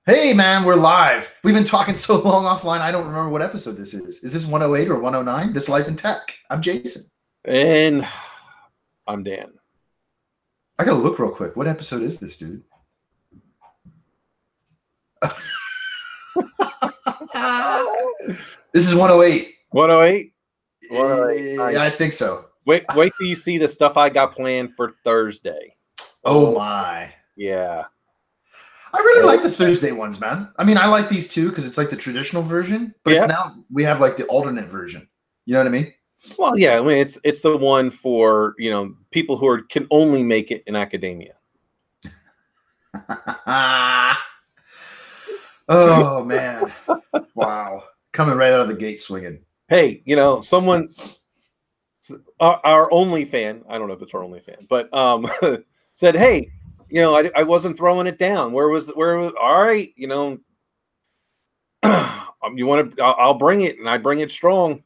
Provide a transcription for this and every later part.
Hey man, we're live. We've been talking so long offline, I don't remember what episode this is. Is this 108 or 109? This Life in Tech. I'm Jason. And I'm Dan. I gotta look real quick. What episode is this, dude? This is 108. 108? 108. Yeah, I think so. Wait till you see the stuff I got planned for Thursday. Oh my. Yeah. I really like the Thursday ones, man. I mean, I like these too because it's like the traditional version, but it's now we have like the alternate version. You know what I mean? Well, yeah, I mean it's the one for, people who can only make it in academia. Oh man. Wow. Coming right out of the gate swinging. Hey, someone our only fan, I don't know if it's our only fan, but said, "Hey, I wasn't throwing it down. Where was all right, you want to I'll bring it, and I bring it strong.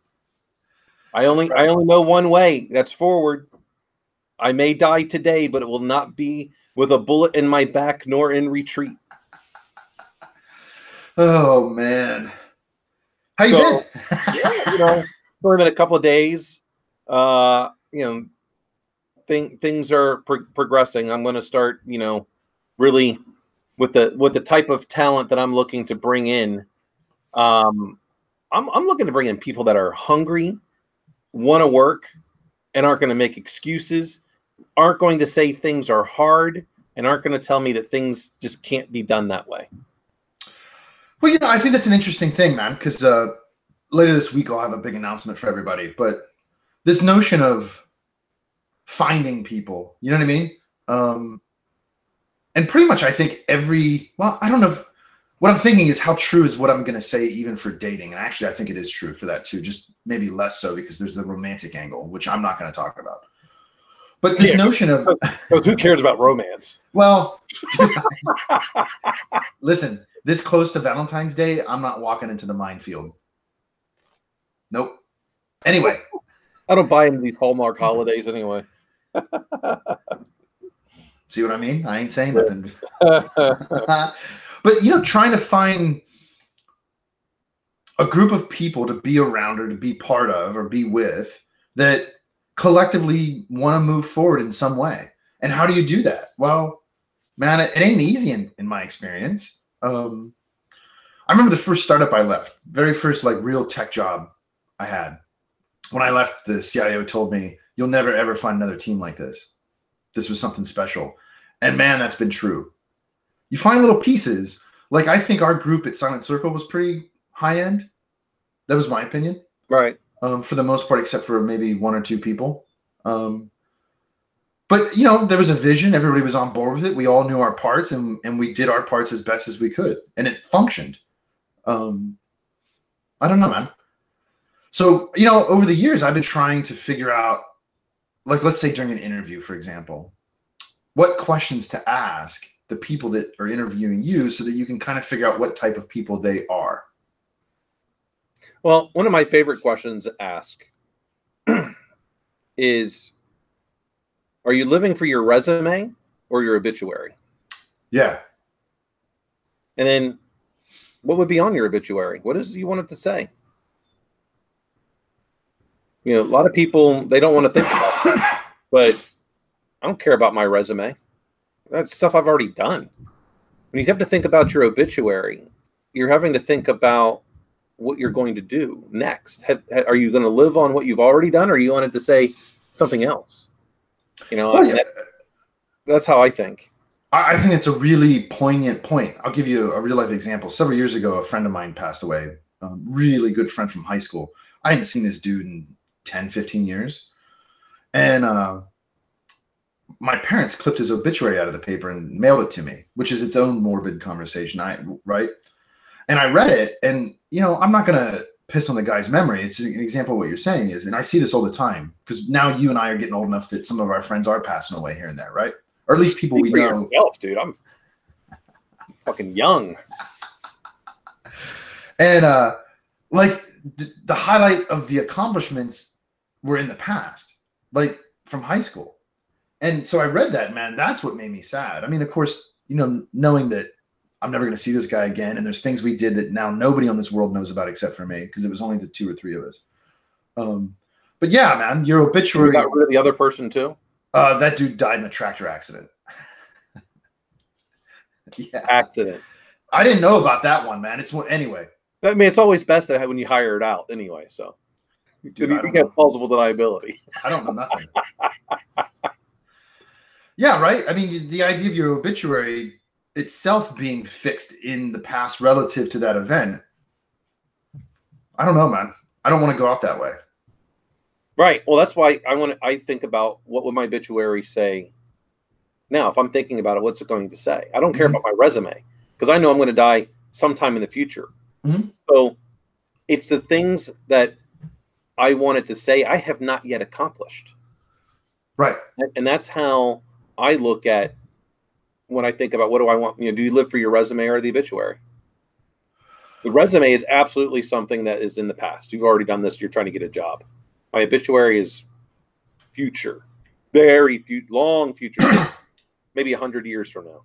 I only know one way. That's forward. I may die today, but it will not be with a bullet in my back nor in retreat." Oh man. How you been? Yeah, for a couple of days. Things are progressing. I'm going to start, really with the type of talent that I'm looking to bring in. I'm looking to bring in people that are hungry, want to work, and aren't going to make excuses, aren't going to say things are hard, and aren't going to tell me that things just can't be done that way. Well, I think that's an interesting thing, man, because later this week I'll have a big announcement for everybody. But this notion of finding people, you know what I mean? And pretty much I think I don't know if what I'm thinking is how true is what I'm going to say even for dating. And actually, I think it is true for that too, just maybe less so because there's the romantic angle, which I'm not going to talk about. But this notion of who cares about romance? Well, listen, this close to Valentine's Day, I'm not walking into the minefield. Nope. Anyway. I don't buy into these Hallmark holidays anyway. See what I mean? I ain't saying nothing. But, trying to find a group of people to be around or to be part of or be with that collectively want to move forward in some way. And how do you do that? Well, man, it ain't easy in my experience. I remember the first startup I left, very first real tech job I had. When I left, the CIO told me, "You'll never, ever find another team like this. This was something special." And man, that's been true. You find little pieces. Like, I think our group at Silent Circle was pretty high end. That was my opinion. Right. For the most part, except for maybe one or two people. But, there was a vision. Everybody was on board with it. We all knew our parts, and we did our parts as best as we could. And it functioned. I don't know, man. So, over the years, I've been trying to figure out, let's say during an interview, for example, what questions to ask the people that are interviewing you so that you can kind of figure out what type of people they are. Well, one of my favorite questions to ask is, are you living for your resume or your obituary? Yeah. And then what would be on your obituary? What is you want it to say? A lot of people, they don't want to think about that, but I don't care about my resume. That's stuff I've already done. When you have to think about your obituary, you're having to think about what you're going to do next. Are you going to live on what you've already done, or you wanted to say something else? That's how I think. I think it's a really poignant point. I'll give you a real life example. Several years ago, a friend of mine passed away, a really good friend from high school. I hadn't seen this dude in 10, 15 years. And my parents clipped his obituary out of the paper and mailed it to me, which is its own morbid conversation, right? And I read it, and, I'm not going to piss on the guy's memory. It's just an example of what you're saying is, and I see this all the time, because now you and I are getting old enough that some of our friends are passing away here and there, right? Or at least people we know. Yourself, dude. I'm fucking young. And the highlight of the accomplishments were in the past, from high school. And so I read that, man, that's what made me sad. I mean, of course, knowing that I'm never going to see this guy again. And there's things we did that now nobody on this world knows about except for me, because it was only the 2 or 3 of us. But yeah, man, your obituary. You got rid of the other person too? That dude died in a tractor accident. Yeah. Accident. I didn't know about that one, man. Anyway. I mean, it's always best to have when you hire it out anyway. So Dude, you get plausible deniability. I don't know nothing. Yeah, right. I mean, the idea of your obituary itself being fixed in the past relative to that event. I don't know, man. I don't want to go out that way. Right. Well, that's why I think about what would my obituary say. Now, if I'm thinking about it, what's it going to say? I don't care about my resume, because I know I'm going to die sometime in the future. So it's the things that I wanted to say I have not yet accomplished. Right. And that's how I look at when I think about what do I want. Do you live for your resume or the obituary? The resume is absolutely something that is in the past. You've already done this. You're trying to get a job. My obituary is future, very long future, maybe 100 years from now.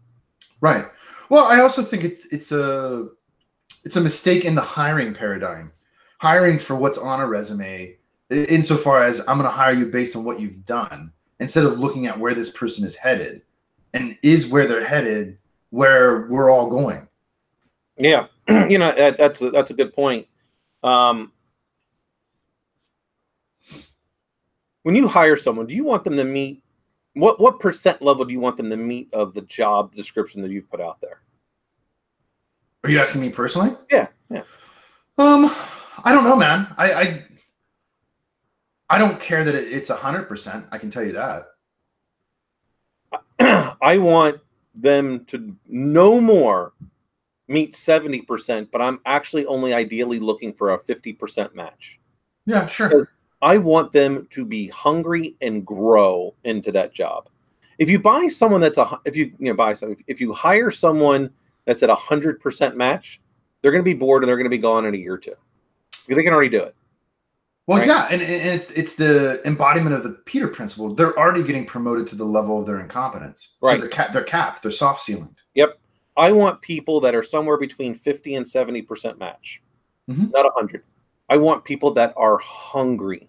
Right. Well, I also think it's a mistake in the hiring paradigm. Hiring for what's on a resume, insofar as I'm going to hire you based on what you've done, instead of looking at where this person is headed, and is where they're headed where we're all going. Yeah, that's a good point. When you hire someone, do you want them to meet what percent level do you want them to meet of the job description that you've put out there? Are you asking me personally? Yeah. I don't know, man. I don't care that it's 100%. I can tell you that. I want them to no more meet 70%, but I'm actually only ideally looking for a 50% match. Yeah, sure. I want them to be hungry and grow into that job. If you buy someone if you hire someone that's at 100% match, they're going to be bored and they're going to be gone in a year or two, because they can already do it. Well, right? Yeah, and it's the embodiment of the Peter principle. They're already getting promoted to the level of their incompetence. Right. So they're capped. They're soft ceilinged. Yep. I want people that are somewhere between 50 and 70% match, not 100. I want people that are hungry,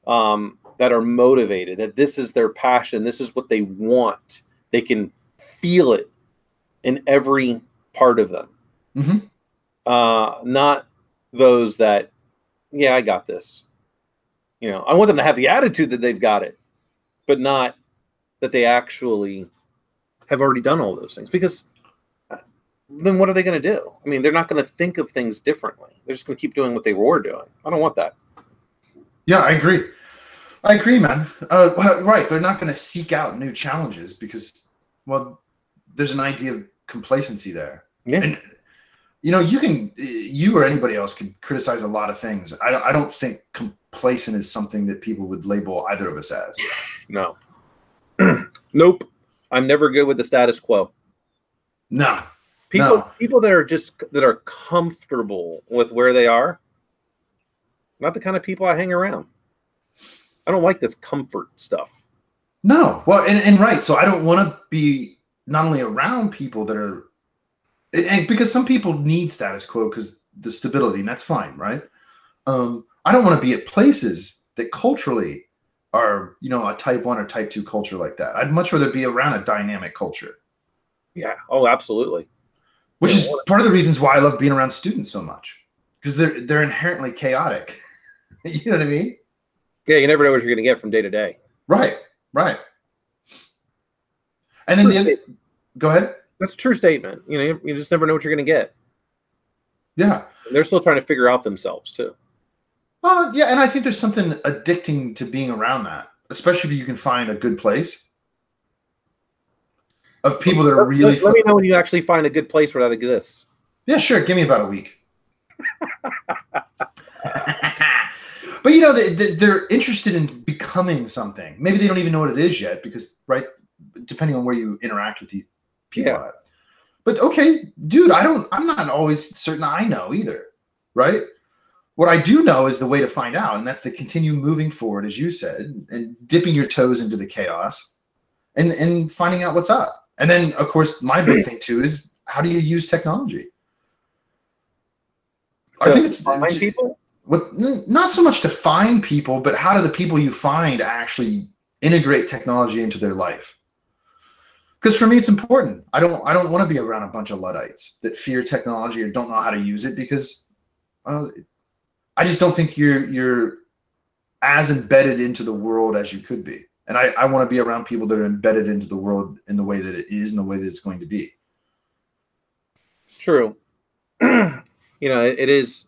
that are motivated, that this is their passion. This is what they want. They can feel it in every part of them. Not those that, yeah, I got this. I want them to have the attitude that they've got it, but not that they actually have already done all those things, because then what are they going to do? I mean, they're not going to think of things differently. They're just going to keep doing what they were doing. I don't want that. Yeah, I agree, man. Right. They're not going to seek out new challenges because, well, there's an idea of complacency there. Yeah. And, you or anybody else could criticize a lot of things. I don't think complacent is something that people would label either of us as. No. Nope. I'm never good with the status quo. No. People that are comfortable with where they are, not the kind of people I hang around. I don't like this comfort stuff. No. Well, and right. So I don't want to be not only around people that are, and because some people need status quo because the stability, and that's fine, right? I don't want to be at places that culturally are, a type 1 or type 2 culture like that. I'd much rather be around a dynamic culture. Yeah. Oh, absolutely. Which is part of the reasons why I love being around students so much, because they're inherently chaotic. You know what I mean? Yeah, you never know what you're going to get from day to day. Right. And then go ahead. That's a true statement. You just never know what you're going to get. Yeah. And they're still trying to figure out themselves too. Yeah, and I think there's something addicting to being around that, especially if you can find a good place of people that are really. Let me know when you actually find a good place where that exists. Yeah, sure. Give me about a week. But they're interested in becoming something. Maybe they don't even know what it is yet, because depending on where you interact with these people. Yeah. But okay, dude, I'm not always certain I know either, right? What I do know is the way to find out, and that's to continue moving forward, as you said, and dipping your toes into the chaos and finding out what's up. And then, of course, my big thing too is how do you use technology? I think it's find people. Not so much to find people, but how do the people you find actually integrate technology into their life? Because for me, it's important. I don't want to be around a bunch of Luddites that fear technology or don't know how to use it, because I just don't think you're as embedded into the world as you could be. And I want to be around people that are embedded into the world in the way that it is and the way that it's going to be. True. It is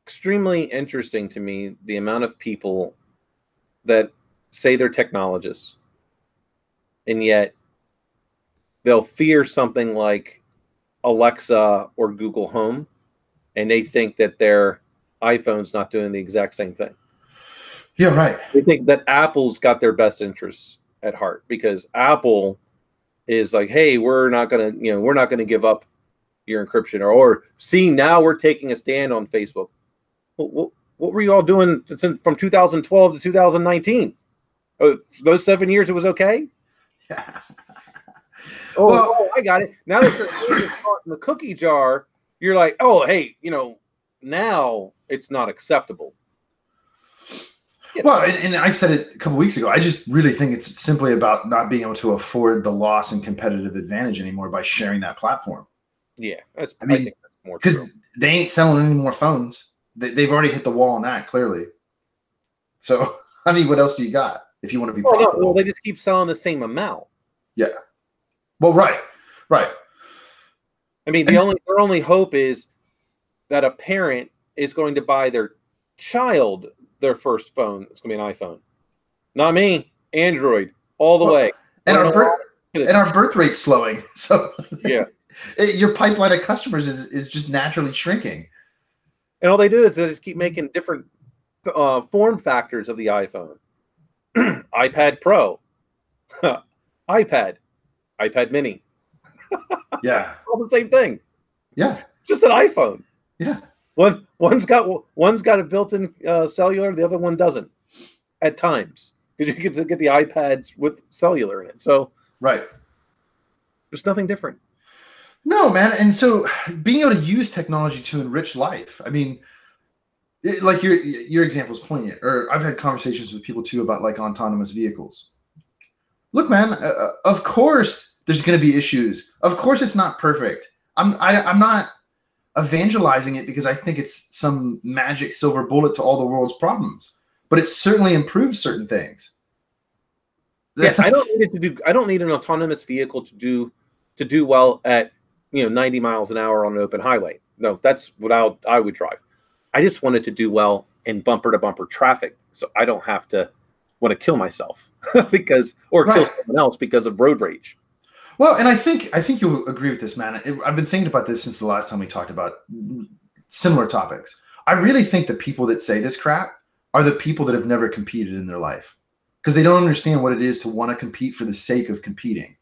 extremely interesting to me, the amount of people that say they're technologists, and yet they'll fear something like Alexa or Google Home, and they think that their iPhone's not doing the exact same thing. Yeah, right. They think that Apple's got their best interests at heart, because Apple is like, hey, we're not gonna give up your encryption, or see, now we're taking a stand on Facebook. What were you all doing from 2012 to 2019? Oh, those 7 years it was okay? Yeah. I got it. Now that you're in the cookie jar, you're like, oh, hey, now it's not acceptable. Well, and I said it a couple weeks ago. I just really think it's simply about not being able to afford the loss and competitive advantage anymore by sharing that platform. Yeah, I think that's more true. Because they ain't selling any more phones. They've already hit the wall on that, clearly. So, I mean, what else do you got if you want to be profitable? Well, they just keep selling the same amount. Yeah. Well, right. I mean, their only hope is that a parent is going to buy their child their first phone. It's going to be an iPhone. Not me. Android all the way. And our birth rate's slowing. So yeah, your pipeline of customers is just naturally shrinking. And all they do is they just keep making different form factors of the iPhone. iPad Pro, iPad Mini. Yeah, all the same thing. Yeah, it's just an iPhone. Yeah, one's got a built-in cellular, the other one doesn't. At times, because you get the iPads with cellular in it. So right, there's nothing different. No, man. And so being able to use technology to enrich life. I mean, like your example is poignant. Or I've had conversations with people too about like autonomous vehicles. Look, man, of course there's going to be issues. Of course it's not perfect. I'm not evangelizing it because I think it's some magic silver bullet to all the world's problems. But it certainly improves certain things. Yeah, I don't need an autonomous vehicle to do well at 90 miles an hour on an open highway. No, that's what I would drive. I just wanted to do well in bumper to bumper traffic, so I don't have to want to kill myself kill someone else because of road rage. Well, and I think you'll agree with this, man. I've been thinking about this since the last time we talked about similar topics. I really think the people that say this crap are the people that have never competed in their life, because they don't understand what it is to want to compete for the sake of competing.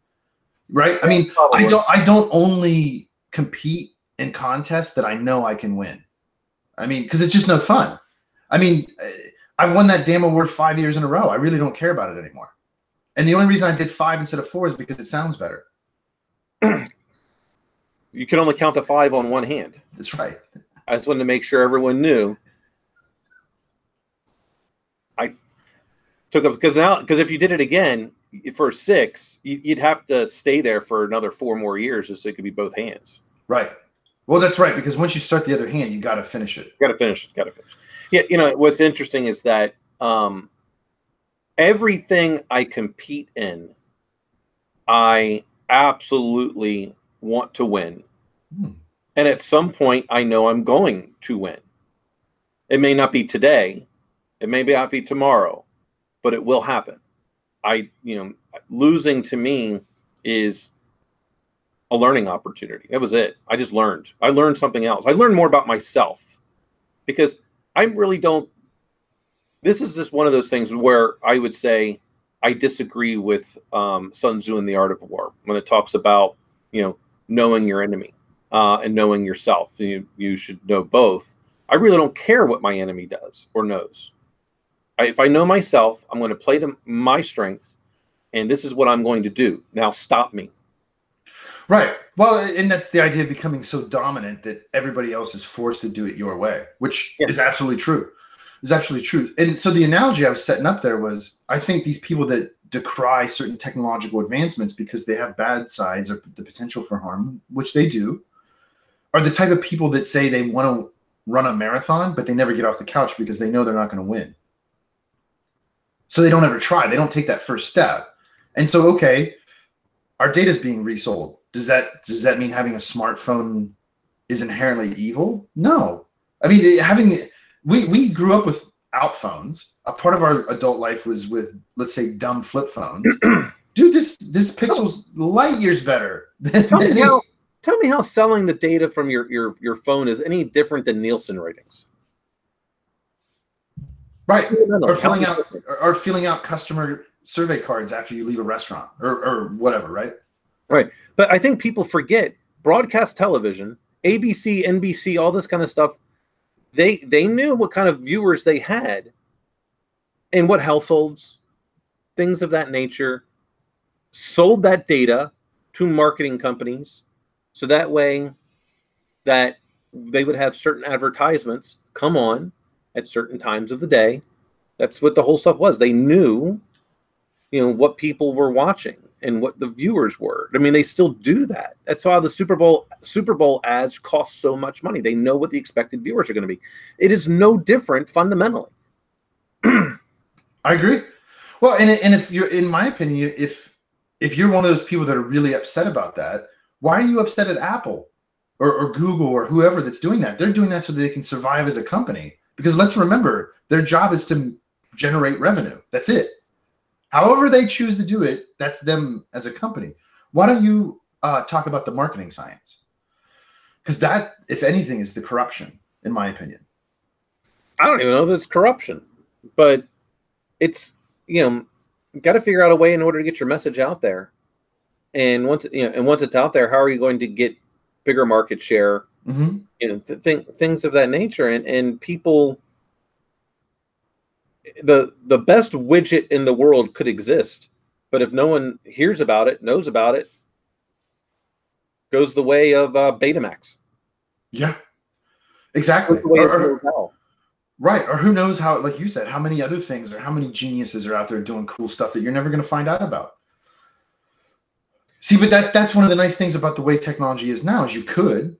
Right? I mean, I don't only compete in contests that I know I can win. I mean, because it's just no fun. I mean, I've won that damn award 5 years in a row. I really don't care about it anymore. And the only reason I did 5 instead of 4 is because it sounds better. You can only count to 5 on one hand. That's right. I just wanted to make sure everyone knew. I took up because if you did it again for 6, you'd have to stay there for another 4 more years just so it could be both hands. Right. Well, that's right, because once you start the other hand, you got to finish it. Got to finish. Yeah, what's interesting is that everything I compete in, I absolutely want to win. And at some point, I know I'm going to win. It may not be today. It may not be tomorrow, but it will happen. Losing to me is a learning opportunity. That was it. I just learned. I learned something else. I learned more about myself, because I really don't. This is just one of those things where I would say I disagree with Sun Tzu in The Art of War when it talks about knowing your enemy and knowing yourself. You should know both. I really don't care what my enemy does or knows. If I know myself, I'm going to play to my strengths, and this is what I'm going to do. Now stop me. Right. Well, and that's the idea of becoming so dominant that everybody else is forced to do it your way, which Yeah. is absolutely true. Is absolutely true. And so the analogy I was setting up there was, I think these people that decry certain technological advancements because they have bad sides or the potential for harm, which they do, are the type of people that say they want to run a marathon, but they never get off the couch because they know they're not going to win. So they don't ever try. They don't take that first step. And so, okay, our data is being resold. Does that mean having a smartphone is inherently evil? No. I mean, we grew up without phones. A part of our adult life was with, let's say, dumb flip phones. Dude, this Pixel's light years better. Tell me how selling the data from your phone is any different than Nielsen ratings. Right. Or filling out customer survey cards after you leave a restaurant or whatever, right? Right. But I think people forget broadcast television, ABC, NBC, all this kind of stuff. They knew what kind of viewers they had and what households, things of that nature, sold that data to marketing companies. So that way that they would have certain advertisements come on at certain times of the day. That's what the whole stuff was. They knew, what people were watching and what the viewers were. I mean, they still do that. That's why the Super Bowl ads cost so much money. They know what the expected viewers are going to be. It is no different fundamentally. I agree. Well, and if you're, in my opinion, if you're one of those people that are really upset about that, why are you upset at Apple or Google or whoever that's doing that? They're doing that so that they can survive as a company. Because let's remember, their job is to generate revenue. That's it. However they choose to do it, that's them as a company. Why don't you talk about the marketing science? Because that, if anything, is the corruption, in my opinion. I don't even know if it's corruption, but it's, you got to figure out a way in order to get your message out there. And once it's out there, how are you going to get bigger market share? Mm-hmm. Things of that nature, and people. The best widget in the world could exist, but if no one hears about it, knows about it, goes the way of Betamax. Yeah, exactly. Right. Or who knows how, like you said, how many other things or how many geniuses are out there doing cool stuff that you're never going to find out about. See, but that's one of the nice things about the way technology is now is you could,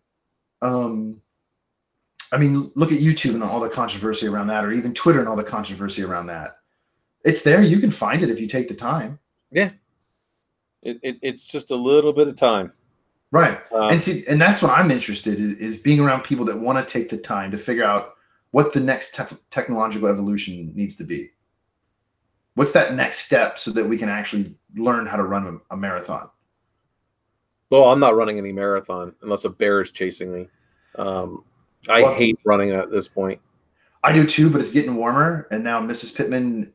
I mean, look at YouTube and all the controversy around that, or even Twitter and all the controversy around that. It's there. You can find it if you take the time. Yeah. It's just a little bit of time. Right. And that's what I'm interested in, is being around people that want to take the time to figure out what the next technological evolution needs to be. What's that next step so that we can actually learn how to run a marathon? Well, I'm not running any marathon unless a bear is chasing me. I hate running at this point. I do too, but it's getting warmer, and now Mrs. Pittman,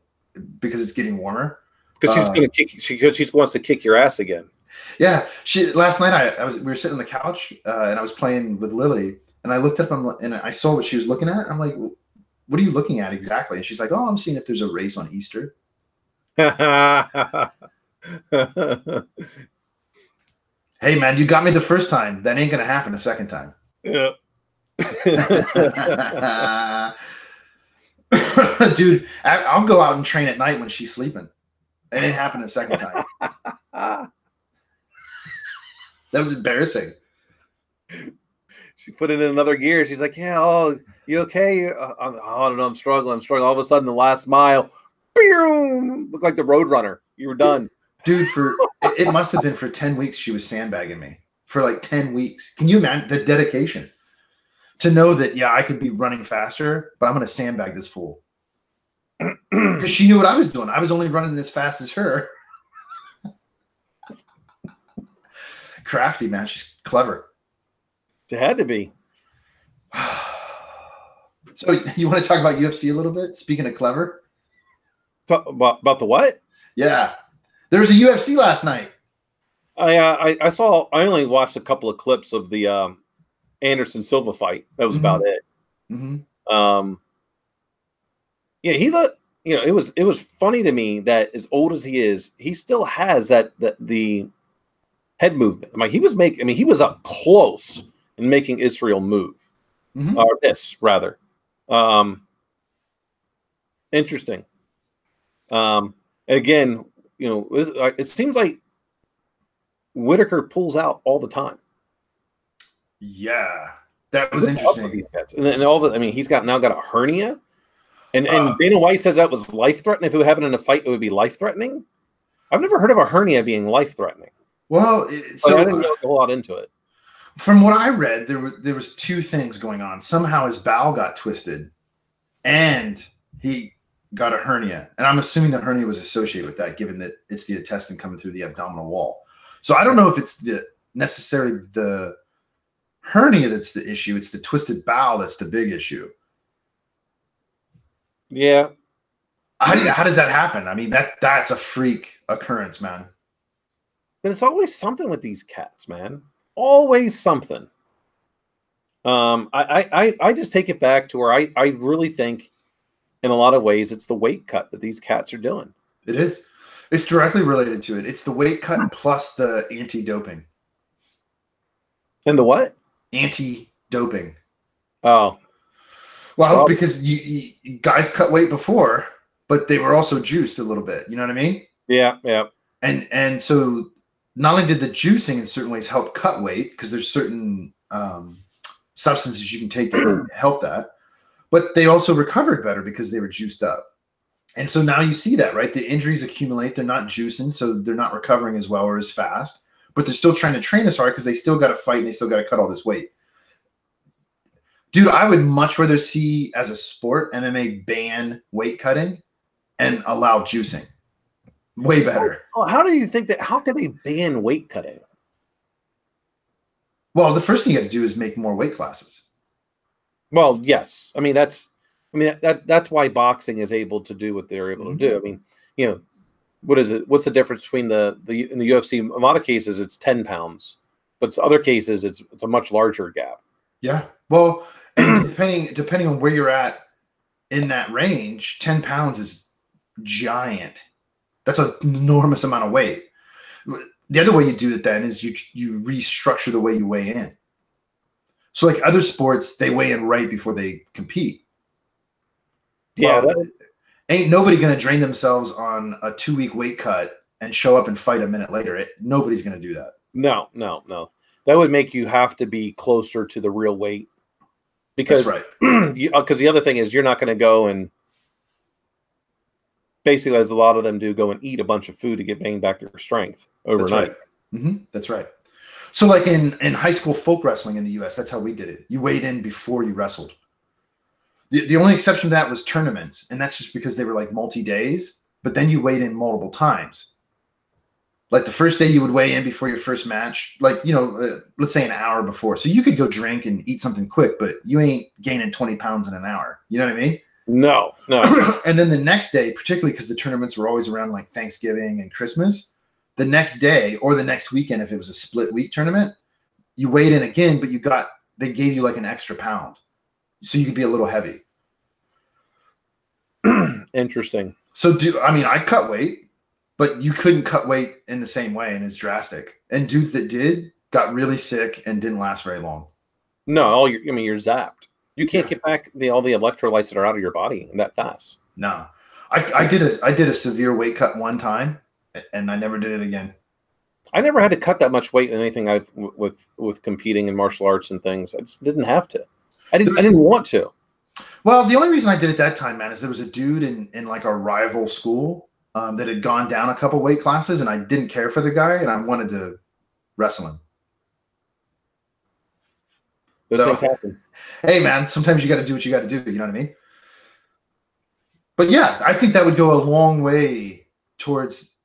because it's getting warmer, because she's going to kick. She wants to kick your ass again. Yeah, last night we were sitting on the couch and I was playing with Lily, and I looked up and I saw what she was looking at. I'm like, "What are you looking at exactly?" And she's like, "Oh, I'm seeing if there's a race on Easter." Hey man, you got me the first time. That ain't gonna happen the second time. Yeah. Dude, I'll go out and train at night when she's sleeping. It ain't happened a second time. That was embarrassing. She put it in another gear. She's like, "Yeah, oh, you okay? I don't know. I'm struggling. All of a sudden, the last mile, boom, looked like the Roadrunner. You were done." Dude, it must have been for 10 weeks she was sandbagging me. For like 10 weeks. Can you imagine the dedication? To know that, yeah, I could be running faster, but I'm going to sandbag this fool. Because she knew what I was doing. I was only running as fast as her. Crafty, man. She's clever. It had to be. So you want to talk about UFC a little bit? Speaking of clever? Talk about the what? Yeah. There was a UFC last night. I saw. I only watched a couple of clips of the Anderson Silva fight. That was about it. Mm-hmm. Yeah, he looked. It was funny to me that as old as he is, he still has the head movement. I'm like, he was making. I mean, he was up close and making Israel move, or this rather. Interesting. Again, you know, it seems like Whittaker pulls out all the time. Yeah, that was interesting. These guys. And then I mean, he's now got a hernia, and Dana White says that was life threatening. If it would happen in a fight, it would be life threatening. I've never heard of a hernia being life threatening. Well, so I didn't go a lot into it. From what I read, there was two things going on. Somehow his bowel got twisted, and he got a hernia. And I'm assuming the hernia was associated with that, given that it's the intestine coming through the abdominal wall. So I don't know if it's necessarily the hernia that's the issue. It's the twisted bowel that's the big issue. Yeah. How does that happen? I mean, that's a freak occurrence, man. But it's always something with these cats, man. Always something. I just take it back to where I really think in a lot of ways it's the weight cut that these cats are doing. It is. It's directly related to it. It's the weight cut plus the anti-doping. And the what? Anti-doping. Oh. Well, because you guys cut weight before, but they were also juiced a little bit. You know what I mean? Yeah, yeah. And so not only did the juicing in certain ways help cut weight, because there's certain substances you can take to help that, but they also recovered better because they were juiced up. And so now you see that, right? The injuries accumulate. They're not juicing, so they're not recovering as well or as fast, but they're still trying to train as hard because they still got to fight and they still got to cut all this weight. Dude, I would much rather see as a sport MMA ban weight cutting and allow juicing. Way better. Well, how do you think that? How can they ban weight cutting? Well, the first thing you got to do is make more weight classes. Well, yes. I mean, that's why boxing is able to do what they're able to do. I mean, you know, what is it? What's the difference between in the UFC? In a lot of cases, it's 10 pounds, but in other cases, it's a much larger gap. Yeah. Well, and depending on where you're at in that range, 10 pounds is giant. That's an enormous amount of weight. The other way you do it then is you restructure the way you weigh in. So like other sports, they weigh in right before they compete. Yeah. Well, ain't nobody going to drain themselves on a 2-week weight cut and show up and fight a minute later. Nobody's going to do that. No. That would make you have to be closer to the real weight. Because, that's right. Because the other thing is you're not going to go and basically, as a lot of them do, go and eat a bunch of food to get banged back their strength overnight. That's right. That's right. So like in high school folk wrestling in the U.S., that's how we did it. You weighed in before you wrestled. The only exception to that was tournaments, and that's just because they were like multi-days, but then you weighed in multiple times. Like the first day you would weigh in before your first match, like, you know, let's say an hour before. So you could go drink and eat something quick, but you ain't gaining 20 pounds in an hour. You know what I mean? No. And then the next day, particularly because the tournaments were always around like Thanksgiving and Christmas, the next day or the next weekend, if it was a split week tournament, you weighed in again, but they gave you like an extra pound. So you could be a little heavy. Interesting. So I cut weight, but you couldn't cut weight in the same way, and it's drastic. And dudes that did got really sick and didn't last very long. No, you're zapped. You can't get back all the electrolytes that are out of your body that fast. No. I did a severe weight cut one time, and I never did it again. I never had to cut that much weight in anything with competing in martial arts and things. I just didn't have to. I didn't want to. Well, the only reason I did it that time, man, is there was a dude in like our rival school that had gone down a couple weight classes, and I didn't care for the guy, and I wanted to wrestle him. Those things happen. Hey, man, sometimes you got to do what you got to do. You know what I mean? But yeah, I think that would go a long way towards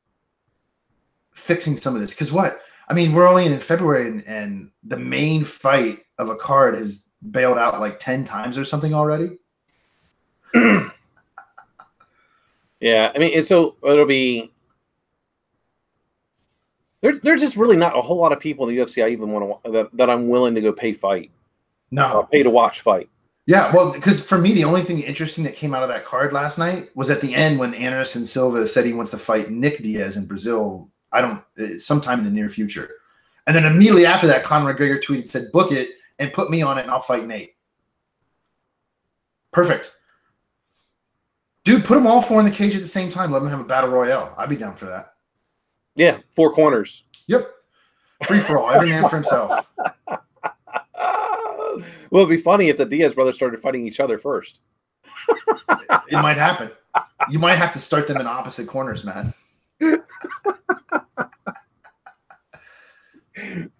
fixing some of this. Because we're only in February, and the main fight of a card has bailed out like 10 times or something already. Yeah, I mean, so it'll be. There's just really not a whole lot of people in the UFC I even want to that I'm willing to go pay fight. No, pay to watch fight. Yeah, well, because for me, the only thing interesting that came out of that card last night was at the end when Anderson Silva said he wants to fight Nick Diaz in Brazil. Sometime in the near future. And then immediately after that, Conor McGregor tweeted, said, book it and put me on it and I'll fight Nate. Perfect. Dude, put them all 4 in the cage at the same time. Let them have a battle royale. I'd be down for that. Yeah, 4 corners. Yep. Free for all. Every man for himself. Well, it'd be funny if the Diaz brothers started fighting each other first. It might happen. You might have to start them in opposite corners, man.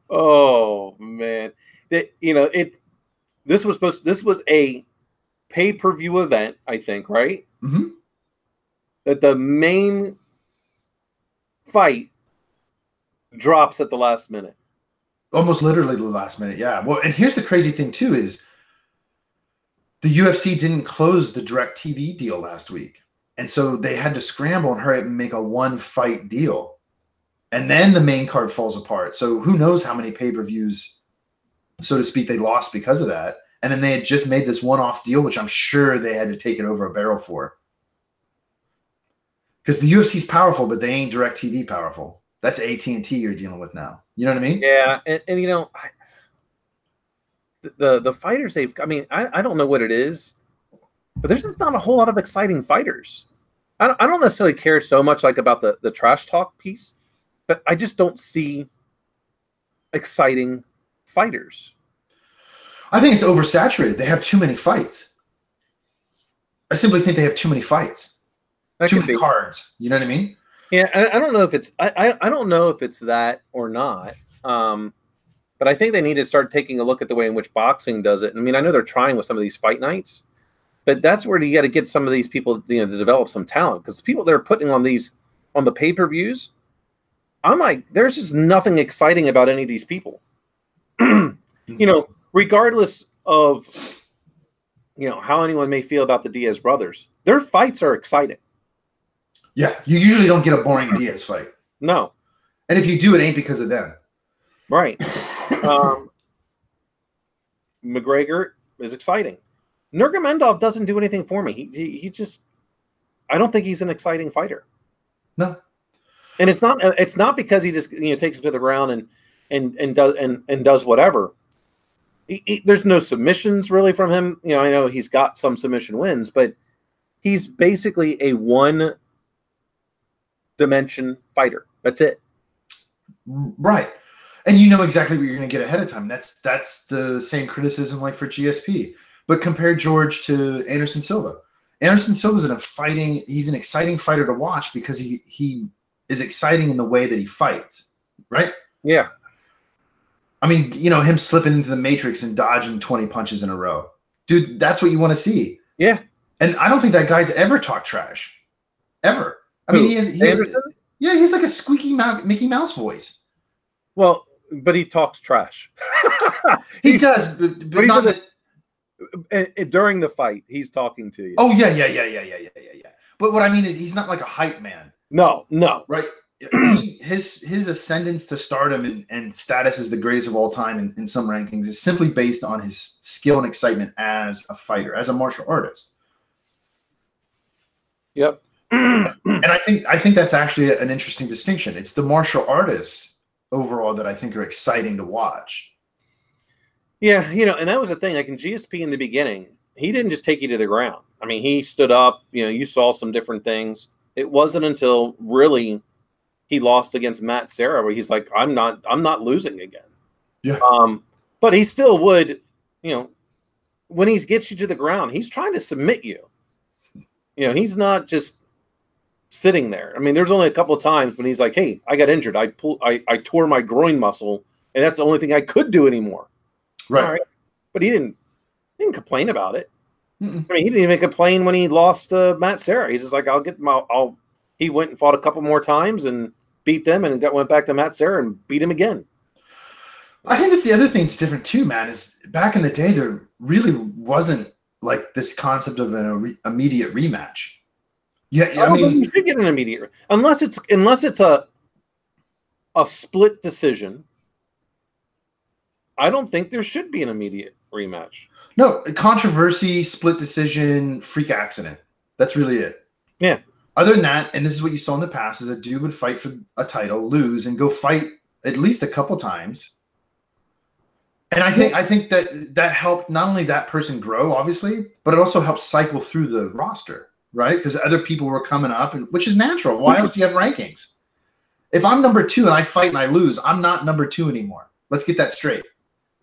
Oh man, this was a pay-per-view event, I think, right? Mm-hmm. That the main fight drops at the last minute. Almost literally the last minute, yeah. Well, and here's the crazy thing too is the UFC didn't close the DirecTV deal last week. And so they had to scramble and hurry up and make a 1-fight deal. And then the main card falls apart. So who knows how many pay-per-views, so to speak, they lost because of that. And then they had just made this one-off deal, which I'm sure they had to take it over a barrel for. Because the UFC's powerful, but they ain't DirecTV powerful. That's AT&T you're dealing with now. You know what I mean? Yeah, and the fighters I don't know what it is, but there's just not a whole lot of exciting fighters. I don't necessarily care so much about the trash talk piece, but I just don't see exciting fighters. I think it's oversaturated. They have too many fights. I simply think they have too many fights. Too many cards. You know what I mean? Yeah, I don't know if it's I don't know if it's that or not. But I think they need to start taking a look at the way in which boxing does it. I mean, I know they're trying with some of these fight nights, but that's where you got to get some of these people, to develop some talent, because the people they're putting on the pay-per-views, I'm like, there's just nothing exciting about any of these people. Regardless of how anyone may feel about the Diaz brothers, their fights are exciting. Yeah, you usually don't get a boring Diaz fight. No. And if you do, it ain't because of them. Right. McGregor is exciting. Nurmagomedov doesn't do anything for me. He just, I don't think he's an exciting fighter. No. And it's not because he just takes him to the ground and does whatever. There's no submissions really from him. I know he's got some submission wins, but he's basically a one-dimension fighter. That's it. Right. And you know exactly what you're going to get ahead of time. That's the same criticism like for GSP. But compare George to Anderson Silva. Anderson Silva's he's an exciting fighter to watch because he is exciting in the way that he fights. Right? Yeah. I mean, him slipping into the matrix and dodging 20 punches in a row. Dude, that's what you want to see. Yeah. And I don't think that guy's ever talked trash. Ever. I mean, he's like a squeaky Mickey Mouse voice. Well, but he talks trash. He does, but not during the fight, he's talking to you. Oh, yeah. But what I mean is he's not like a hype man. No. Right? His ascendance to stardom and status as the greatest of all time in some rankings is simply based on his skill and excitement as a fighter, as a martial artist. Yep. And I think that's actually an interesting distinction. It's the martial artists overall that I think are exciting to watch. Yeah, and that was the thing. Like in GSP in the beginning, he didn't just take you to the ground. I mean, he stood up. You saw some different things. It wasn't until really he lost against Matt Serra where he's like, I'm not losing again. Yeah. But he still would, when he gets you to the ground, he's trying to submit you. He's not just sitting there. I mean, there's only a couple of times when he's like, hey, I got injured. I tore my groin muscle, and that's the only thing I could do anymore. Right. All right. But he didn't complain about it. Mm-mm. I mean, he didn't even complain when he lost Matt Serra. He's just like, he went and fought a couple more times and beat them and went back to Matt Serra and beat him again. I think that's the other thing that's different too, man, is back in the day, there really wasn't like this concept of an immediate rematch. Yeah, I mean, you should get an immediate, unless it's a split decision. I don't think there should be an immediate rematch. No, controversy, split decision, freak accident. That's really it. Yeah. Other than that, and this is what you saw in the past, is a dude would fight for a title, lose, and go fight at least a couple times. And I think that helped not only that person grow, obviously, but it also helped cycle through the roster, right? Because other people were coming up, and which is natural. Why else do you have rankings? If I'm number 2 and I fight and I lose, I'm not number 2 anymore. Let's get that straight.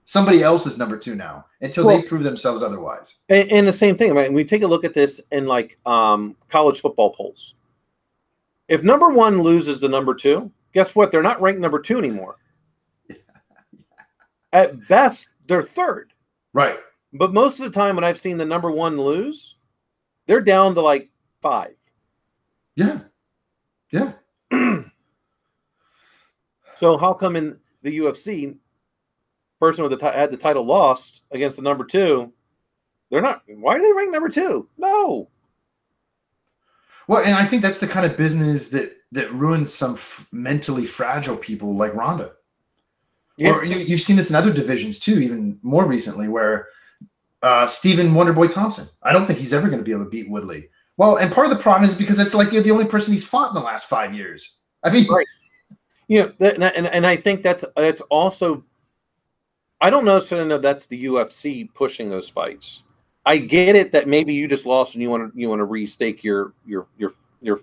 Somebody else is number 2 now until they prove themselves otherwise. And the same thing, right? We take a look at this in like college football polls. If number 1 loses to number 2, guess what? They're not ranked number 2 anymore. At best, they're 3rd. Right. But most of the time when I've seen the number 1 lose, they're down to like 5. Yeah. Yeah. So how come in the UFC, person with had the title lost against the number 2, they're not? Why are they ranked number 2? No. Well, and I think that's the kind of business that ruins some mentally fragile people like Ronda. Yeah. Or you've seen this in other divisions too, even more recently, where Stephen Wonderboy Thompson, I don't think he's ever going to be able to beat Woodley. Well, and part of the problem is because it's like you're the only person he's fought in the last 5 years. I mean, right. And I think that's also, I don't know if that's the UFC pushing those fights. I get it that maybe you just lost and you want to restake your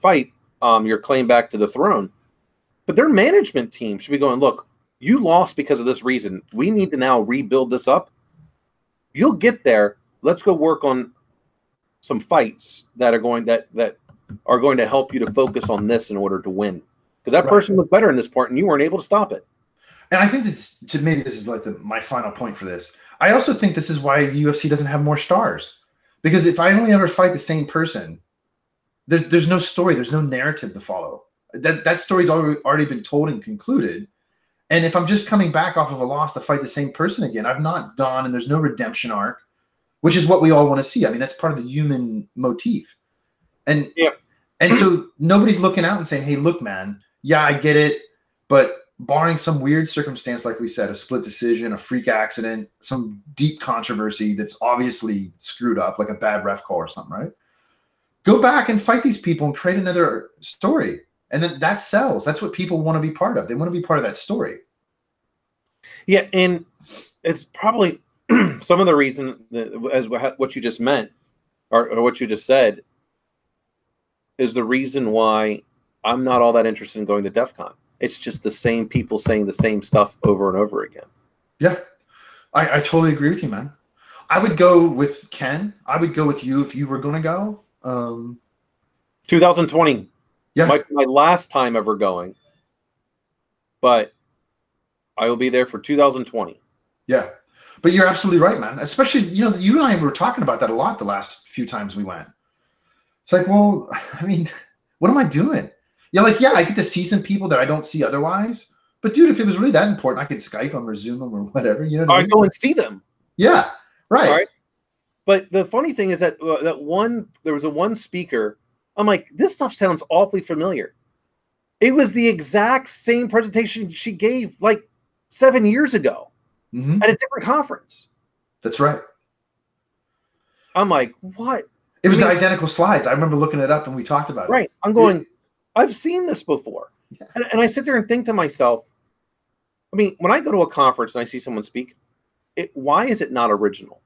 fight, your claim back to the throne. But their management team should be going, look, you lost because of this reason. We need to now rebuild this up. You'll get there. Let's go work on some fights that are going to help you to focus on this in order to win. Because that person was better in this part, and you weren't able to stop it. And I think maybe this is like my final point for this. I also think this is why the UFC doesn't have more stars. Because if I only ever fight the same person, there's no story, there's no narrative to follow. That story's already been told and concluded. And if I'm just coming back off of a loss to fight the same person again, I've not gone, and there's no redemption arc, which is what we all want to see. I mean, that's part of the human motif. And so nobody's looking out and saying, hey, look, man, yeah, I get it, but barring some weird circumstance, like we said, a split decision, a freak accident, some deep controversy that's obviously screwed up, like a bad ref call or something, right? Go back and fight these people and create another story. And then that sells. That's what people want to be part of. They want to be part of that story. Yeah, and it's probably some of the reason as what you just meant or what you just said is the reason why I'm not all that interested in going to DEFCON. It's just the same people saying the same stuff over and over again. Yeah, I totally agree with you, man. I would go with Ken. I would go with you if you were going to go. 2020. Yeah. My last time ever going. But I will be there for 2020. Yeah. But you're absolutely right, man. Especially, you and I were talking about that a lot the last few times we went. It's like, well, I mean, what am I doing? Yeah, I get to see some people that I don't see otherwise. But dude, if it was really that important, I could Skype them or Zoom them or whatever. You know what I mean? Go and see them. Yeah, right. All right. But the funny thing is that there was one speaker. I'm like, this stuff sounds awfully familiar. It was the exact same presentation she gave like 7 years ago at a different conference. That's right. I'm like, what? It was identical slides. I remember looking it up and we talked about it. Right. I'm going, I've seen this before. Yeah. And I sit there and think to myself, I mean, when I go to a conference and I see someone speak, why is it not original?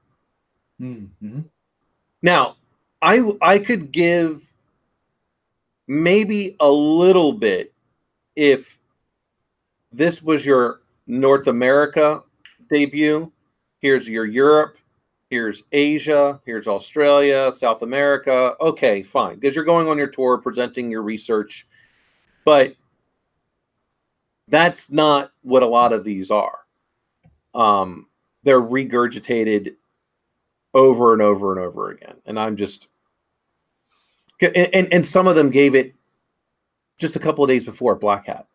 Mm-hmm. Now, I could give maybe a little bit if this was your North America debut. Here's your Europe. Here's Asia. Here's Australia, South America. Okay, fine. Because you're going on your tour, presenting your research. But that's not what a lot of these are. They're regurgitated over and over and over again. And I'm just... And some of them gave it just a couple of days before at Black Hat.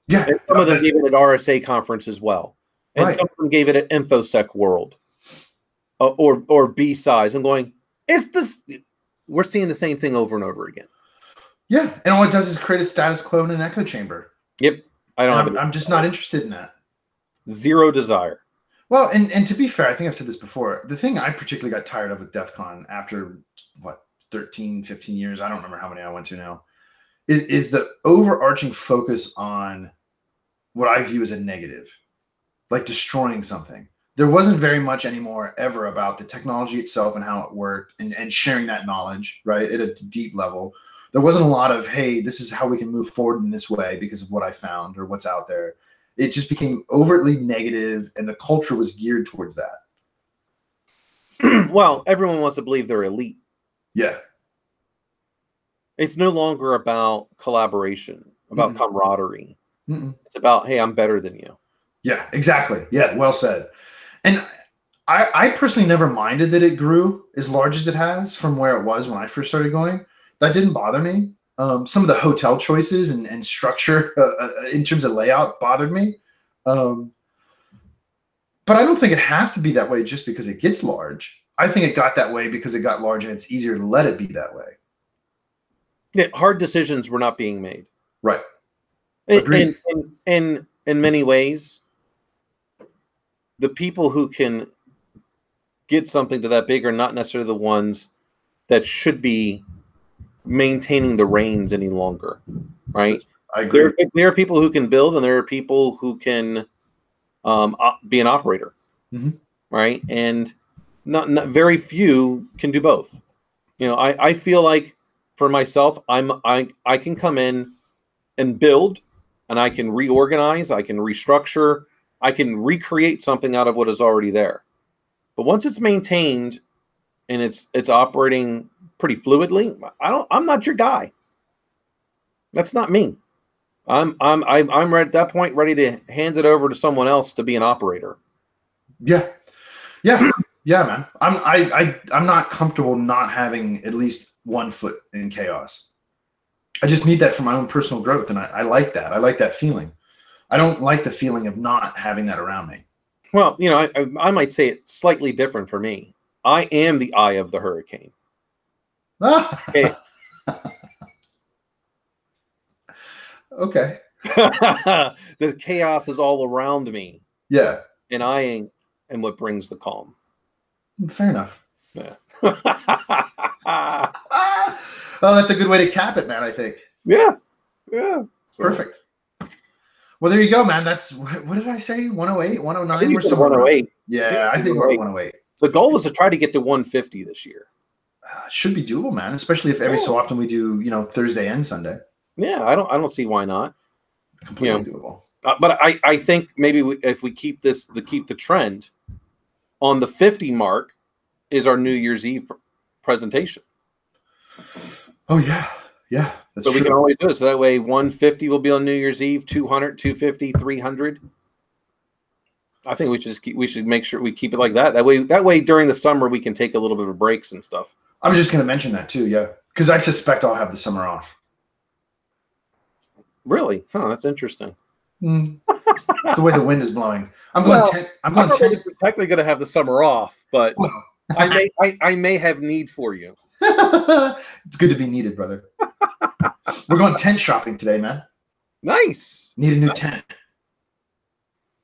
Yeah. And some of them gave it at RSA conference as well. And some of them gave it at InfoSec World or B-Size. I'm going, we're seeing the same thing over and over again. Yeah. And all it does is create a status quo in an echo chamber. Yep. I'm just not interested in that. Zero desire. Well, and to be fair, I think I've said this before. The thing I particularly got tired of with DEFCON after, 13, 15 years, I don't remember how many I went to now, is the overarching focus on what I view as a negative, like destroying something. There wasn't very much anymore ever about the technology itself and how it worked and sharing that knowledge, right, at a deep level. There wasn't a lot of, hey, this is how we can move forward in this way because of what I found or what's out there. It just became overtly negative, and the culture was geared towards that. Well, everyone wants to believe they're elite. Yeah. It's no longer about collaboration, about camaraderie. It's about, hey, I'm better than you. Yeah, exactly. Yeah, well said. And I personally never minded that it grew as large as it has from where it was when I first started going. That didn't bother me. Some of the hotel choices and structure in terms of layout bothered me. But I don't think it has to be that way just because it gets large. I think it got that way because it got large and it's easier to let it be that way. Yeah, hard decisions were not being made. Right. And in many ways, the people who can get something to that big are not necessarily the ones that should be maintaining the reins any longer, right? I agree. There are people who can build, and there are people who can be an operator, right? And not very few can do both. You know, I feel like for myself, I can come in and build, and I can reorganize, I can restructure, I can recreate something out of what is already there. But once it's maintained and it's operating pretty fluidly, I'm not your guy. That's not me. I'm right at that point ready to hand it over to someone else to be an operator. Yeah, man. I'm not comfortable not having at least one foot in chaos. I just need that for my own personal growth, and I like that. I like that feeling. I don't like the feeling of not having that around me. Well, you know, I might say it's slightly different for me. I am the eye of the hurricane. Okay. Okay. The chaos is all around me. Yeah. And I am what brings the calm. Fair enough. Yeah. Oh, that's a good way to cap it, man, I think. Yeah. Yeah. So. Perfect. Well, there you go, man. That's, what did I say? 108, 109? I think we're 108. Yeah, I think we're at 108. The goal is to try to get to 150 this year. Should be doable, man, especially if every so often we do, you know, Thursday and Sunday. Yeah, I don't see why not. Completely doable. But I think maybe if we keep the trend on the 50 mark is our New Year's Eve presentation. Oh yeah. Yeah. That's so true. We can always do it. So that way 150 will be on New Year's Eve, 200, 250, 300. I think we should make sure we keep it like that. That way during the summer we can take a little bit of breaks and stuff. I was just going to mention that too, yeah. Because I suspect I'll have the summer off. Really? Huh, that's interesting. It's the way the wind is blowing. I'm not technically going to have the summer off, but I may have need for you. It's good to be needed, brother. We're going tent shopping today, man. Nice. Need a new tent.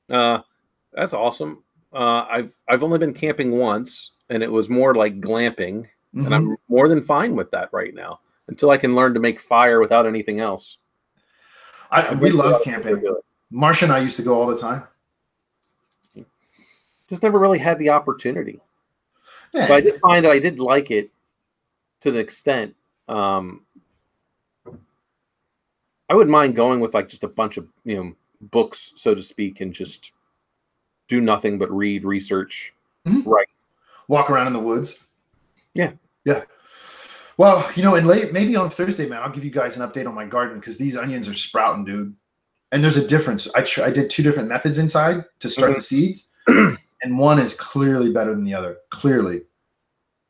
That's awesome. I've only been camping once, and it was more like glamping, and I'm more than fine with that right now until I can learn to make fire without anything else. We love camping. Marsha and I used to go all the time. Just never really had the opportunity. Yeah. But I did find that I did like it to the extent. I wouldn't mind going with like just a bunch of books, so to speak, and just do nothing but read, research, write, walk around in the woods. Yeah. Well, and maybe on Thursday, man, I'll give you guys an update on my garden because these onions are sprouting, dude. And there's a difference. I did 2 different methods inside to start the seeds, and one is clearly better than the other. Clearly.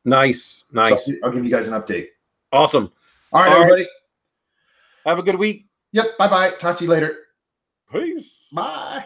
Nice. So I'll give you guys an update. Awesome. All right, everybody. Have a good week. Yep. Bye-bye. Talk to you later. Peace. Bye.